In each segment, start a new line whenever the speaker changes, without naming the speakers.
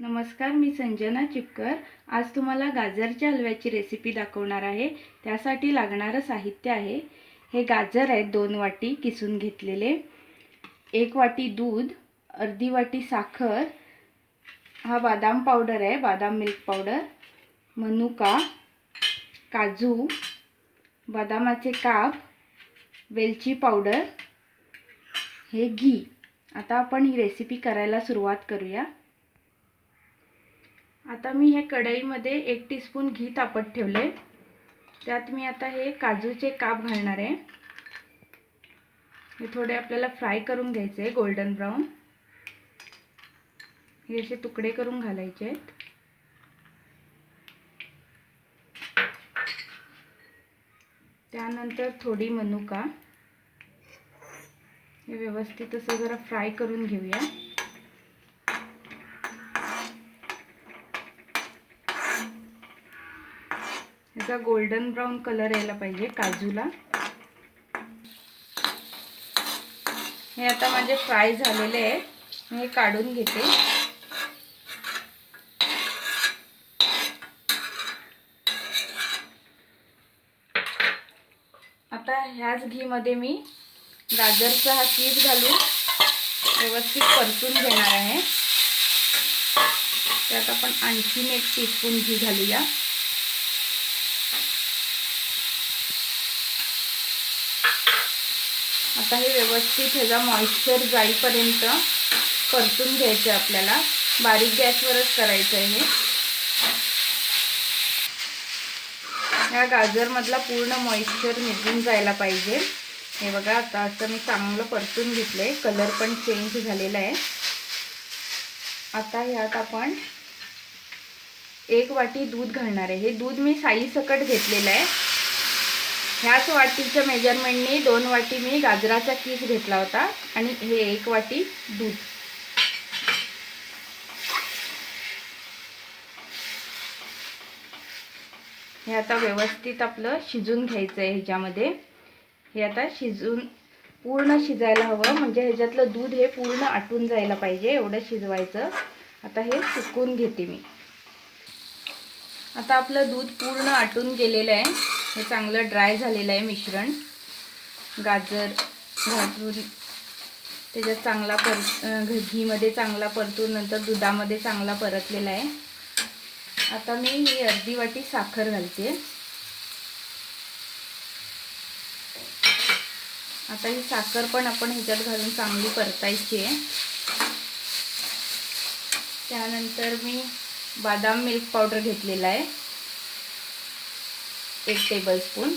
नमस्कार, मी संजना चिपकर। आज तुम्हाला गाजरच्या हलव्याची रेसिपी दाखवणार आहे। त्यासाठी लागणारे साहित्य आहे, हे गाजर आहेत 2 वाटी किसून घेतलेले, 1 वाटी दूध, अर्धी वाटी साखर, हा बदाम पावडर आहे, बदाम मिल्क पावडर, मनुका, काजू, बदामाचे काप, वेलची पावडर, हे घी। आता आपण ही रेसिपी करायला सुरुवात करूया। आता मी हे कढईमध्ये 1 टीस्पून घी तापत ठेवले। त्यात मी आता हे काजूचे काप घालणार आहे। हे थोडे आपल्याला फ्राय करून घ्यायचे आहे, गोल्डन ब्राउन। हे असे तुकडे करून घालायचे आहेत। त्यानंतर थोडी मनुका, हे व्यवस्थित असं जरा फ्राय करून घेऊया। याचा गोल्डन ब्राउन कलर यायला पाहिजे काजूला। हे आता माझे फ्राय झालेले आहे, मी हे काढून घेते। आता ह्याच घी मध्ये मी गाजरचा हा कीस घालून व्यवस्थित परतून घेणार आहे। त्यात आपण आणखीन 1 टीस्पून घी घालूया। आता हे व्यवस्थित ह्याचा मॉइश्चर जाईपर्यंत परतून घ्यायचे आपल्याला। बारीक गॅसवरच करायचं आहे हे। या गाजरमधला पूर्ण मॉइश्चर निघून जायला पाहिजे। हे बघा, आता असं मी चांगलं परतून घेतलंय, कलर पण चेंज झालेला आहे। आता ह्यात आपण 1 वाटी दूध घालणार आहे। हे दूध मी साईसकट घेतलेलं आहे। ह्याच वाटीच्या मेजरमेंटने 2 वाटी मी गाजराचा कीस घेतला होता आणि हे 1 वाटी दूध। हे आता व्यवस्थित आपलं शिजून घ्यायचं आहे ह्याच्यामध्ये। हे आता पूर्ण शिजायला हवं, म्हणजे ह्याच्यातलं दूध हे पूर्ण आटून जायला पाहिजे, एवढं शिजवायचं। आता हे सुकवून घेते मी। आता आपलं दूध पूर्ण आटून गेलेलं आहे, हे चांगलं ड्राय झालेलं आहे मिश्रण। गाजर घालून त्याच्यात चांगला घीमध्ये चांगला परतून नंतर दुधामध्ये चांगला परतलेला आहे। आता मी ही अर्धी वाटी साखर घालते। आता ही साखर पण आपण ह्याच्यात घालून चांगली परतायची आहे। त्यानंतर मी बदाम मिल्क पावडर घेतलेला आहे, 1 टेबलस्पून।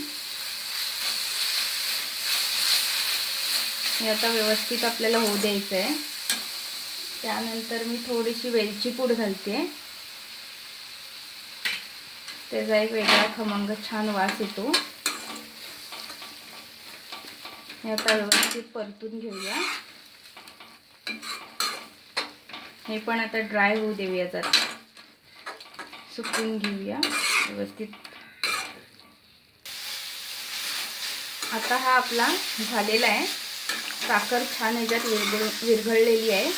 हे आता व्यवस्थित आपल्याला होऊ द्यायचं आहे। त्यानंतर मी थोडीशी वेलची पूड घालते, त्याचा एक वेगळा खमंग छान वास येतो। हे आता व्यवस्थित परतून घेऊया। हे पण आता ड्राय होऊ देऊया, जरा सुकवून घेऊया व्यवस्थित। आता हा आपला झालेला आहे, साखर छान ह्याच्यात विरघळलेली आहे।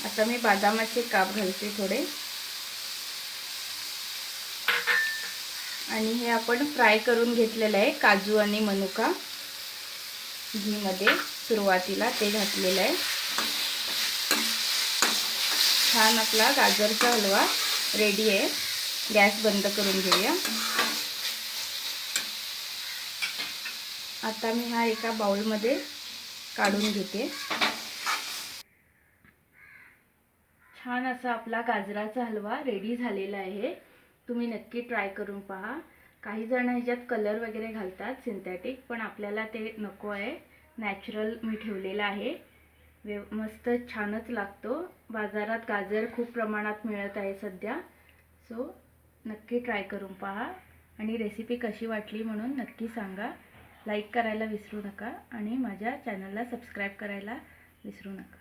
आता मी बदामाचे काप घालते थोडे, आणि हे आपण फ्राय करून घेतलेलं आहे काजू आणि मनुका घीमध्ये सुरुवातीला ते घातलेलं आहे। छान आपला गाजरचा हलवा रेडी आहे। गॅस बंद करून घेऊया। आता मी हा एका बाउलमध्ये काढून घेते। छान असा आपला गाजराचा हलवा रेडी झालेला आहे। तुम्ही नक्की ट्राय करून पहा। काही जण ह्याच्यात कलर वगैरे घालतात सिंथेटिक, पण आपल्याला ते नको आहे, नॅचरल मी ठेवलेला आहे। मस्त छानच लागतो। बाजारात गाजर खूप प्रमाणात मिळत आहे सध्या, सो नक्की ट्राय करून पहा आणि रेसिपी कशी वाटली म्हणून नक्की सांगा। लाईक करायला विसरू नका आणि माझ्या चॅनलला सबस्क्राईब करायला विसरू नका।